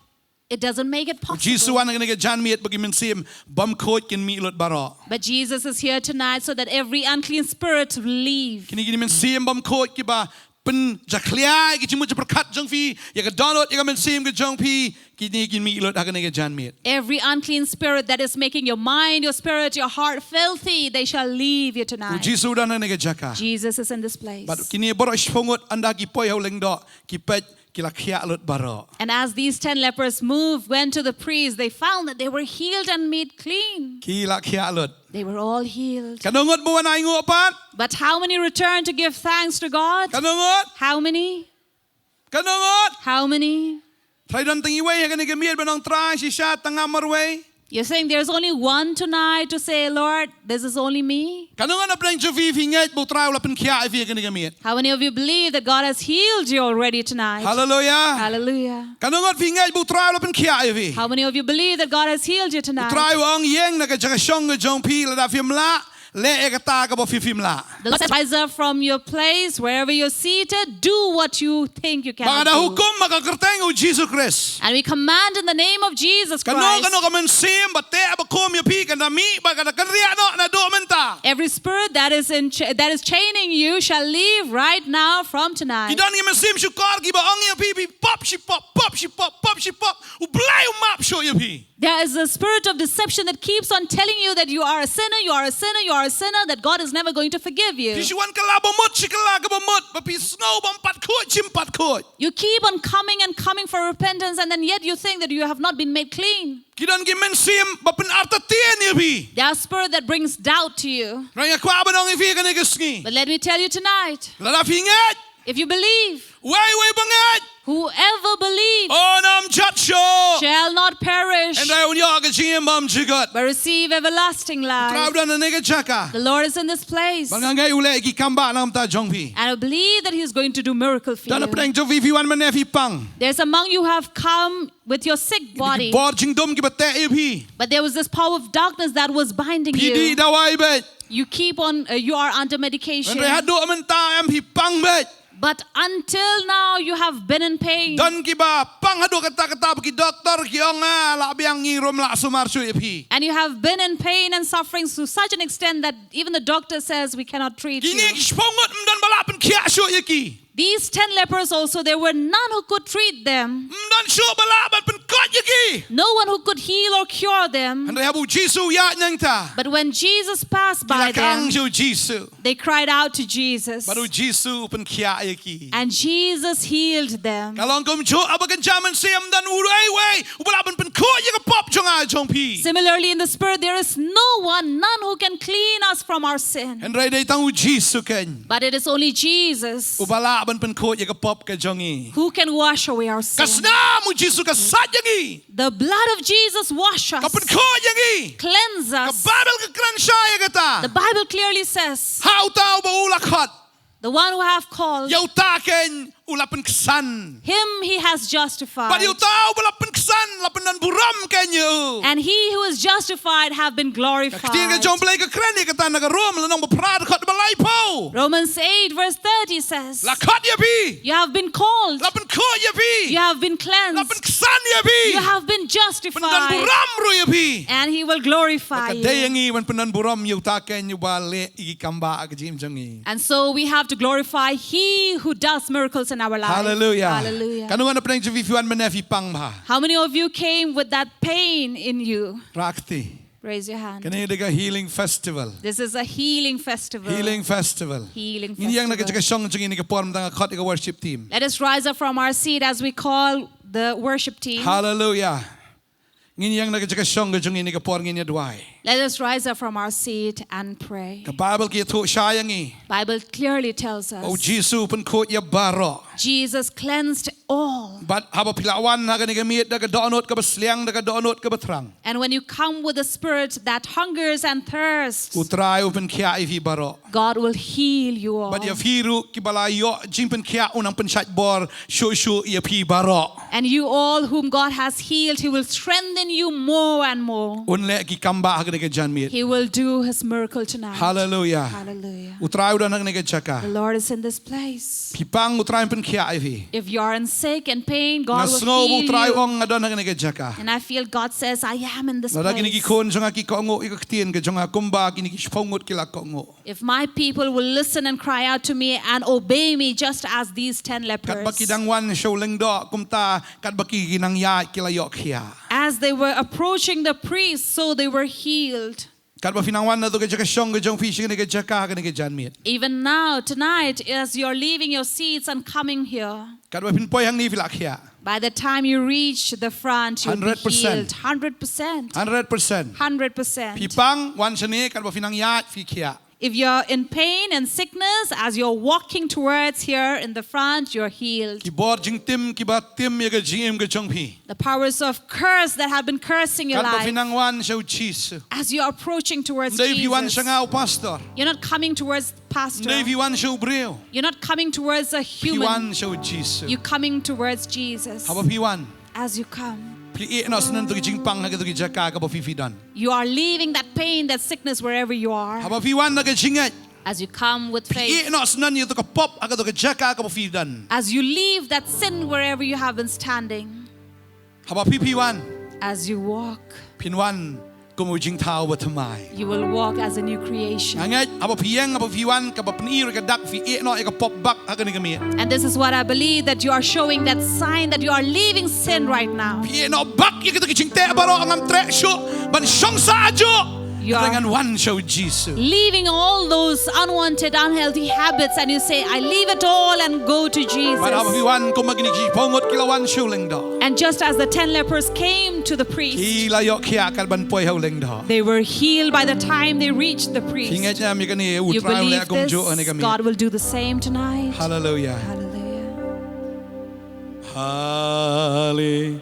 It doesn't make it Jisu possible. an nga jan miet bagi mensim bam kod kin mi lot baro. But Jesus is here tonight so that every unclean spirit will leave. Kini gini mensim bam kod ki ba pen jaklia ki chimu perkat jong fi ya ka download ya ka mensim ka jong pi kini kin mi lot agane ka jan miet. Every unclean spirit that is making your mind, your spirit, your heart filthy, they shall leave you tonight. Jisu dan nga jaka. Jesus is in this place. But kini boro shpongot anda ki poi hauling do ki pet kila kia lot baro. And as these 10 lepers moved, went to the priest, they found that they were healed and made clean. Kila kia lot. They were all healed. Kanungot mo na ingo pat? But how many returned to give thanks to God? Kanungot? How many? Kanungot? How many? Try dan tingi way ya kani gamir banong try si shat tangamar way. You're saying there's only one tonight to say, Lord, this is only me? Kanungan na pleng jovi finget bo try wala pen kia ifi kani gamir. How many of you believe that God has healed you already tonight? Hallelujah. Hallelujah. Kanungot finget bo try wala pen kia ifi. How many of you believe that God has healed you tonight? Try wang yeng na ka jaka shong ka jong pi la da fi mla le ekata ka ba fifim la. The Lord says, rise up from your place, wherever you're seated, do what you think you can Baka na do. hukom makakerteng o Jesus Christ. And we command in the name of Jesus Kano Christ, ka MYNSIEM bate abakom yapi ka mi baka na kanriya no na do menta. every spirit that is chaining you shall leave right now from tonight. Kidan ni MYNSIEM shukar ki ba ang yapi pop shi pop pop shi pop pop shi pop u blay map show yapi. There is a spirit of deception that keeps on telling you that you are a sinner, you are a sinner, you are a sinner, that God is never going to forgive you. Pishuan kalabamot shikalagabamot bapi snow bampat kot chimpat kot. You keep on coming and coming for repentance, and then yet you think that you have not been made clean. Kidan ki MYNSIEM bapin artatian yapi. There are spirit that brings doubt to you. Raya kwa ba nang ifi ka negasngi. But let me tell you tonight, Lalafingat. if you believe, Way bangat. whoever believes Oh nam chacho. shall not perish, And I unya ka chingem bam chigat. but receive everlasting life. Trabda na nega chaka. The Lord is in this place, and Bangangay ule ki kamba nam ta jongpi. I believe that He is going to do miracle for Dana you. preng jo vi wan manefi pang. There's among you who have come with your sick body, Bor jingdom ki bate yapi. but there was this power of darkness that was binding Pidi you. dawai bet. You keep on, you are under medication. And rehado amenta am hi pang bet. But until now, you have been in pain. Dan ki ba pang hado kata ki doktor ki onga la biang ngirom la sumar su yapi. And you have been in pain and suffering to such an extent that even the doctor says we cannot treat Kini you. ki spongot mdan balapan kia su yaki. These 10 lepers also, there were none who could treat them. Mdan su balapan pen kot yaki. No one who could heal or cure them. And rehabu Jisu ya nyang ta. But when Jesus passed by Kilakang them, su Jisu. they cried out to Jesus. Baru Jisu pen kia yaki. And Jesus healed them. Kalong kum jo abagan jaman siam dan urai way ubalapan pen kot yaka pop jonga jongpi. Similarly, in the Spirit, there is no one, none who can clean us from our sin. And ray day tangu Jisu ken. But it is only Jesus Ubalapan pen kot yaka pop ka jongi. who can wash away our sin. Kasna mu Jisu ka sat yangi. The blood of Jesus washes us, Kapen kot yangi. cleanse us. Kababel ka kransya The kata. Bible clearly says, How tao ba ulakhat. the one who have called, Yaw taken ulapan kesan. him He has justified. But yaw tao balapan kesan lapan nan buram kenyo. And he who is justified have been Kakitin ka glorified. jom play ka kreni kata nagarom lanong baprad kat balay po. Romans 8 verse 30 says, Lakat yabi. you have been called, Lapan ko yabi. you have been Lapan cleansed, kesan yabi. you have been Pendan justified, buram ro yabi. and He will glorify Kaday you. yangi wan pendan buram yaw taken yaw bale ikamba agajim jangi. And so we have to glorify He who does miracles in our lives. Hallelujah. Hallelujah. Kanu nga na penang jivifuan manefi pang ba. How many of you came with that pain in you? Rakti. Raise your hand. Kanina healing festival. This is a healing festival. Healing festival. Healing Hindi yang festival. nagkakasyong chung ini kaporm tanga kat ika worship team. Let us rise up from our seat as we call the worship team. Hallelujah. Hindi yang nagkakasyong chung ini kaporm ini adway. Let us rise up from our seat and pray. Ka Bible ki to sayang i. Bible clearly tells us O Jisu pen kot ya baro. Jesus cleansed all. But haba pilawan na kani gamit na kadonot ka basliang na kadonot ka batrang. And when you come with a spirit that hungers and thirsts, Utray upen kia ifi baro. God will heal you all. But ya firu ki balayo jing pen kia unang pen shat bor shu ya pi baro. And you all whom God has healed, He will strengthen you more and more. Unle ki kamba hagani ka janmit. He will do His miracle tonight. Hallelujah. Hallelujah. Utray udan hagani ka The chaka. Lord is in this place. Pipang utray pen kia ifi. If you are in sick and pain, God will Nasngo heal utray you. ong adon hagani ka chaka. And I feel God says, I am in this Nada kini ki place. kon jonga ki kongo ikaktin ka jonga kumba kini ki spongot kila kongo. If my people will listen and cry out to me and obey me just as these 10 Kat lepers, baki dang wan show leng do kumta kat baki ginang ya kila yok kia. as they were approaching the priest, so they were healed. Kat ba finang wan na to ka jaka shong ka jong fishing ka jaka ka ka janmit. Even now, tonight, as you're leaving your seats and coming here, Kat ba pinpoy hang ni filak kia. by the time you reach the front, you'll be 100%. healed. 100%. 100%. 100%. Pipang wan sani kat ba finang ya fi kia. If you're in pain and sickness, as you're walking towards here in the front, you're healed. Ki bor jing tim ki ba tim ya ka jim ka jong pi. The powers of curse that have been cursing your Kat ba life, finang wan show cheese. as you're approaching towards Dave wan Jesus, siya nga pastor. you're not coming towards pastor. Dave wan show breo. You're not coming towards a Piwan human. show Jesus. You're coming towards Jesus. Haba piwan. As you come, Pli no snan tu jing pang ha tu jaka ka bo fi dan. You are leaving that pain, that sickness wherever you are. Ha ba fi wan na ka jingat. As you come with faith. No snan you to ka pop ha tu jaka ka bo fi dan. As you leave that sin wherever you have been standing. Ha ba fi wan. As you walk. Pin wan kumu jing tau ba thamai. You will walk as a new creation. Angat aba piang aba fiwan ka ba pnir ka dak fi no ka pop bak ha ni kami. And this is what I believe, that you are showing that sign that you are leaving sin right now. Pi no bak you ka jing te baro ngam trek sho ban shong sa ajo. You are dengan one show Jesus. leaving all those unwanted, unhealthy habits, and you say, I leave it all and go to Jesus. And just as the 10 lepers came to the priest, they were healed by the time they reached the priest. You believe this? God will do the same tonight. Hallelujah. Hallelujah.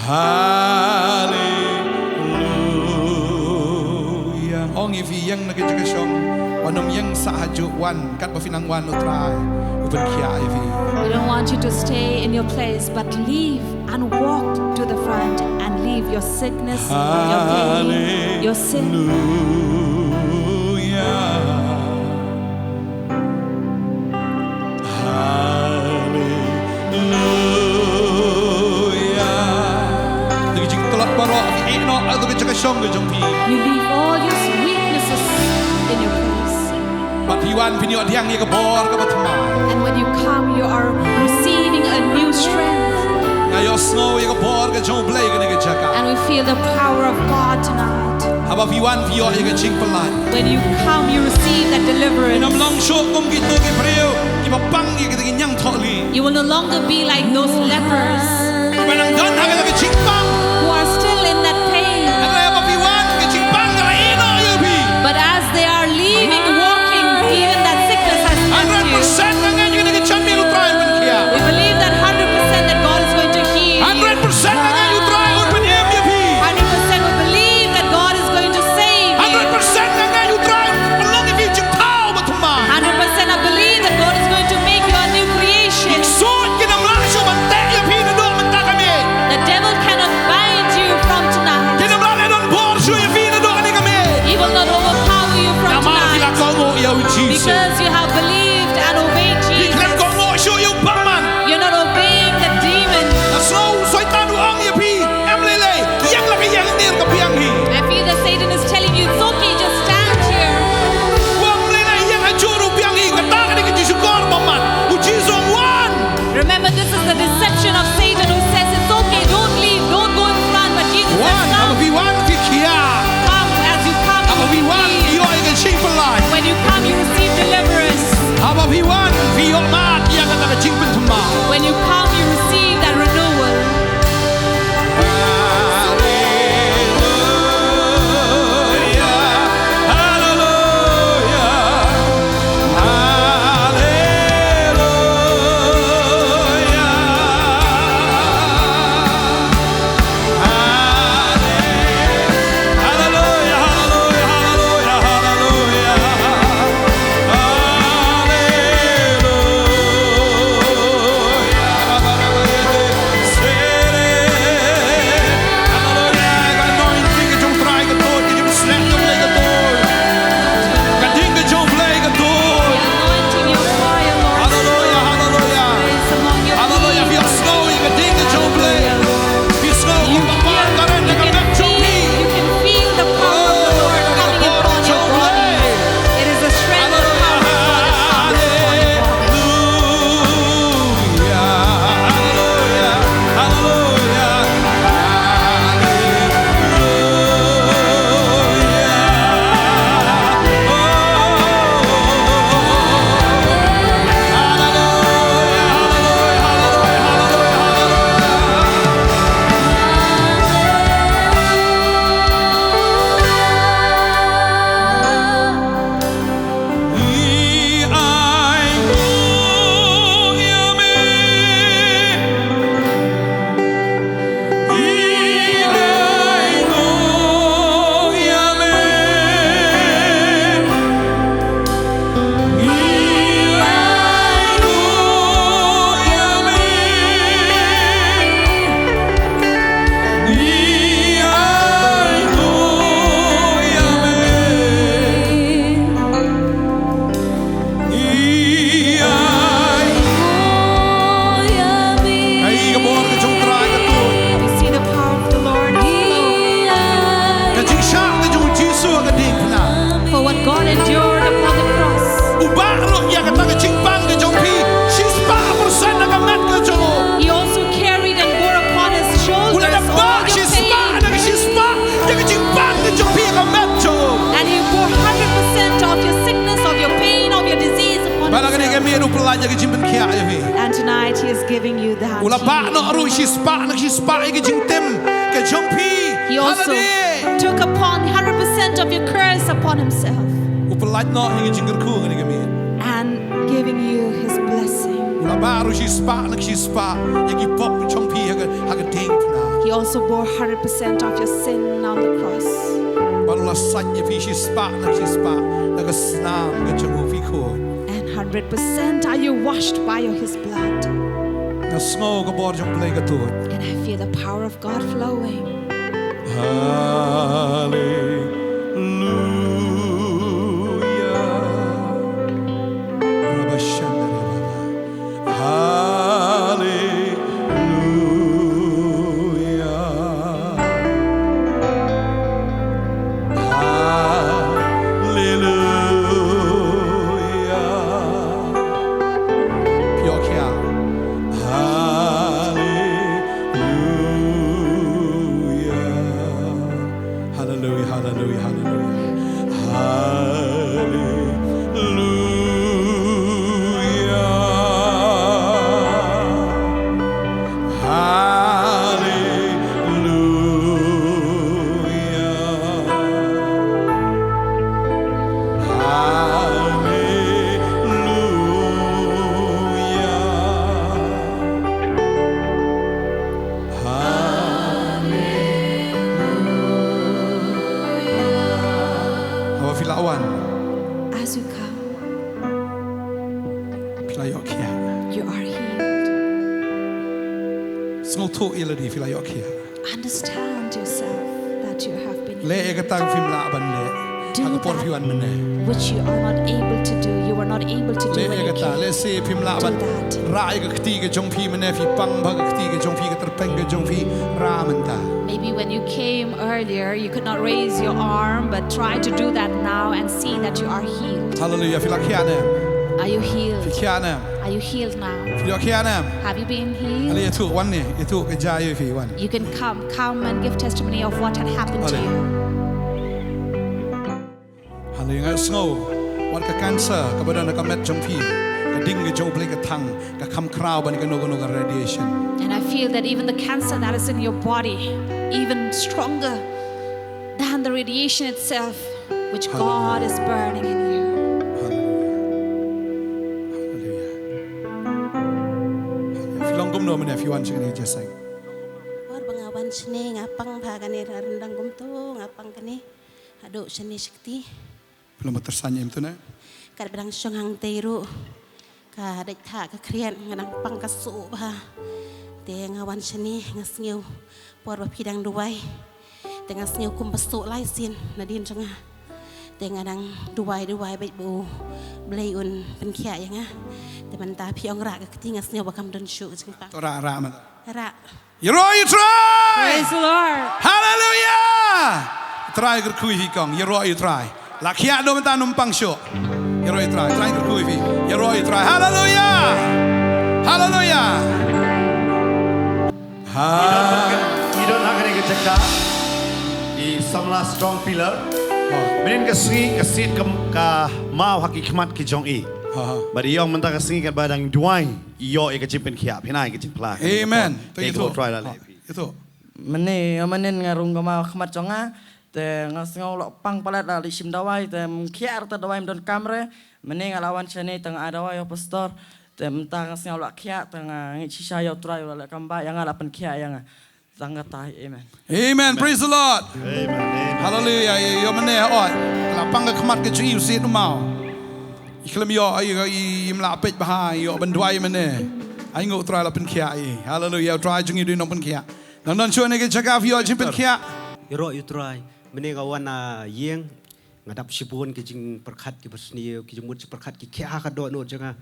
Hallelujah. Ong ifi yang nagkakasong wanom yang sahaju wan kat pafinang wan utray upen kia ifi. We don't want you to stay in your place, but leave and walk to the front and leave your sickness, your pain, your sin. You leave all your weaknesses in your place. And when you come, you are receiving a new strength. And we feel the power of God tonight. When you come, you receive that deliverance. You will no longer be like those lepers who are still in that pain. But as they are leaving, walking, even that sickness has left you. We believe that 100% that God is going to heal. 100% we believe that God is going to save you. 100% I believe that God is going to make you a new creation. pelaj ke jimpen kia ya fi. And tonight He is giving you that. Ula ba no ru shi spa ke jing tem ke jong pi. He also took upon 100% of your curse upon Himself. U pelaj no ke jing ku ke mi. And giving you His blessing. Ula ba ru shi spa ya ki pop jong pi ha ke ding na. He also bore 100% of your sin on the cross. Balula sat ya fi shi spa na ke snam ke jong fi ko. And 100% are you washed by His blood. Na snow ke bor jong play ke tu. And I feel the power of God flowing. As you come, you are healed. Understand yourself that you have been healed. Do that which you are not able to do. You were not able to do when you came. Maybe when you came earlier, you could not raise your arm, but try to do that now and see that you are healed. Hallelujah. Are you healed? Are you healed now? Have you been healed? You can come and give testimony of what had happened to you. Hallelujah. Snow, what ka cancer, ka badan ka met jong pi, ka ding ka jong play ka tang, ka kam kraw ban ka no radiation. And I feel that even the cancer that is in your body, even stronger than the radiation itself, which God is burning in you. If you want to just sing. War bangawan sini ngapang bhagane rendang gumtu ngapang kani aduk sini shakti. Belum tersanya itu na. Kad berang syongang teiru ka dek tha ka krian nganang pang kasu ba. Te ngawan sini ngasngiu por ba pidang duai. Te ngasngiu kum pasuk lai sin nadin janga. Te ngadang duai baik bu blai un pen khia yang ah. Te manta pi ong ra ka kti ngasngiu ba kam don shu jing pang. Ra man. Ra. You try. Praise the Lord. Hallelujah. Try ker kui hi kong. You try. La khia do menta numpang syo. You try. Try ker kui hi. You try. Hallelujah. Hallelujah. You don't have any jaka. I samla strong pillar. Menin ka sri ka sit ka mau haki khmat ki jong I. Bari yong menta ka sri ka badang duai yo e ka chimpen khia phinai ka chimpla. Amen. Itu try la. Itu. Menin ngarung ka mau khmat jonga te ngasngau lo pang palat la lisim dawai te mkhiar ta dawai don kamre menin alawan chane tang adawai yo pastor te menta ngasngau lo khia tang ngi chisha yo try la kamba yang ala pen khia yang tangga tai amen. Amen. Praise the Lord. Amen. Hallelujah. Yo mene oi. La pang ka khmat ke chi sit mau. Ikhlem yo ai im la pet bahai yo bandwai mene. Ai ngo try la pen khia ai. Hallelujah. Try jung du no pen khia. Nan chuan ke chaka yo chimpen khia. You try. Mene kawan yang ngadap sibun ke jing perkat ke bersni ke jumut perkat ke kha ka do no janga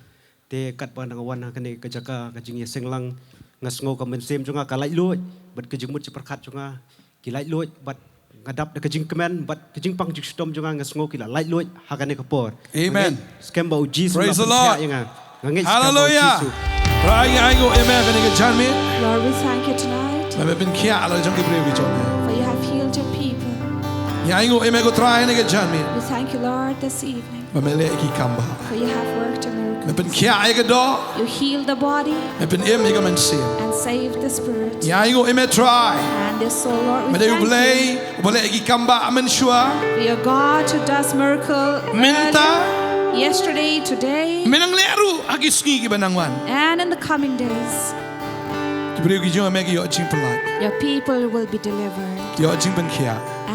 te kat pa nang wan kane ke jaka ke jing senglang ngasngo ka MYNSIEM jonga ka LAITLUID bat ke jumut perkat jonga ki LAITLUID bat ngadap ke jing kemen bat ke jing pang jik stom jonga ngasngo ki LAITLUID hakane ka por. Amen. Skemba uji Praise the Lord. Hallelujah. Right I go amen kane ke chan mi. Lord, we thank you tonight. Ma ben khia la jong ki brevi chon. For you have healed your people. Ya ingo eme go try ne ke chan mi. We thank you, Lord, this evening. Ma mele ki kamba. For you have worked a miracle. มันเป็นเขียไอ้กระดอ You heal the body มันเป็นเอ็มไอ้ก็มันเสีย and save the spirit. ยายกูเอ็มทราย And this soul, Lord, ไม่ we ได้อุบ thank เลย you. อุบเลยกี่คำบะมันชัว We are God who does miracle Minta. yesterday, today, ไม่นั่งเลี้ยรู้อากิสกี้กี่บันนังวัน and in the coming days. ที่บริกิจงแม่กี่ยอดจริงพลาย Your people will be delivered ยอดจริงเป็นเขีย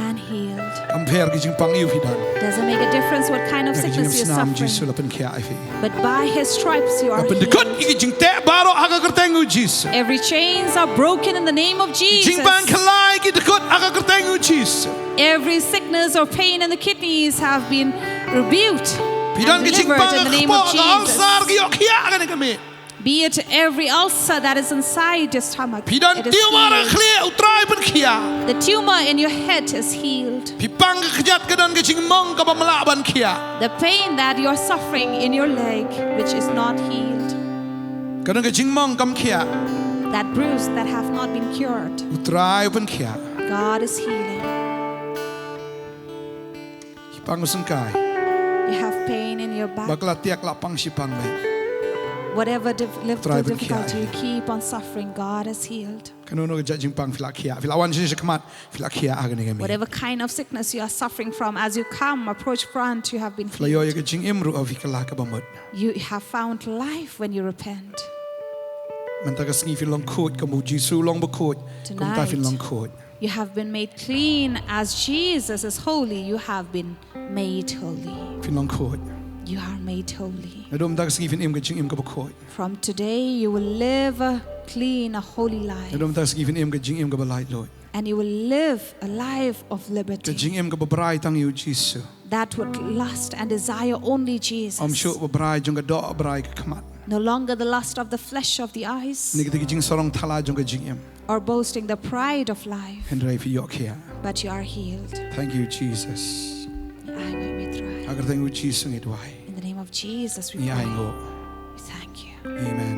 and healed. คำเพลกิจงปังอิวพิดัน Doesn't make a difference what kind of กิจง sickness ส you're นามจิสุ suffering, ลเป็นเขียไอ้ฟี but by His stripes you are เป็นเด็กคน healed. กิจงเตะบาร์อากากระเตงูจิส Every chains are broken in the name of จริง Jesus. ปังคลายกิจคนอากากระเตงูจิส Every sickness or pain in the kidneys have been rebuked พี่ดัน and กิจงปัง delivered in the name ปอ of กอัลซาร์ Jesus. กิยอเขียกันกันมี Be it every ulcer that is inside your stomach, พี่ดัน it is เดียวมาระ healed. เคลียอุตรายเป็นเขีย The tumor in your head is healed. พี่ปังขยัดกันกิจงมองกับบำลาบันเขีย The pain that you're suffering in your leg, which is not healed, กันกิจงมองกำเขีย that bruise that have not been cured, อุตรายเป็นเขีย God is healing. พี่ปังสังกาย You have pain in your บัก back. ลาเตียกละปังชิปังเลย Whatever Try to difficulty care. you keep on suffering, God has healed. ขนุนก็จะจิงปังฟิลาเขียฟิลาวันชิชขมัดฟิลาเขียอากันนี่กันมี Whatever kind of sickness you are suffering from, as you come, approach front, you have been ฟิลายอย healed. ก็จิงอิมรู้เอาฟิกลากับบหมด You have found life when you repent. มันตะกสงีฟิลลองโคดกับมูจิซูลองบโคดกุมตาฟิลลองโคด You have been made clean as Jesus is holy. You have been made holy. ฟิลลองโคด You are made holy. แล้วดมตะกสงีฟิลอิมก็จิงอิมกับบโคด From today, you will live a clean, a holy แล้ว life. ดมตะกสงีฟิลอิมก็จิงอิมกับบไลท์ลอย And you will live a life of ก็ liberty จิงอิมกับบรายตั้งอยู่จิส that would lust and desire only อม Jesus. ชูบบรายจงกระดอบรายกับขมัด No longer the lust of the flesh of the นี่ eyes ก็ตะกิจิงสรองทลายจงกระจิงอิม or boasting the pride of life, เห็นไรฟิยอเขีย but you are healed. Thank you Jesus I may try. อากาศแตงอยู่จิสงิดไว้ In the name of Jesus, we นี่ไอ้ pray. โง่ We thank you. Amen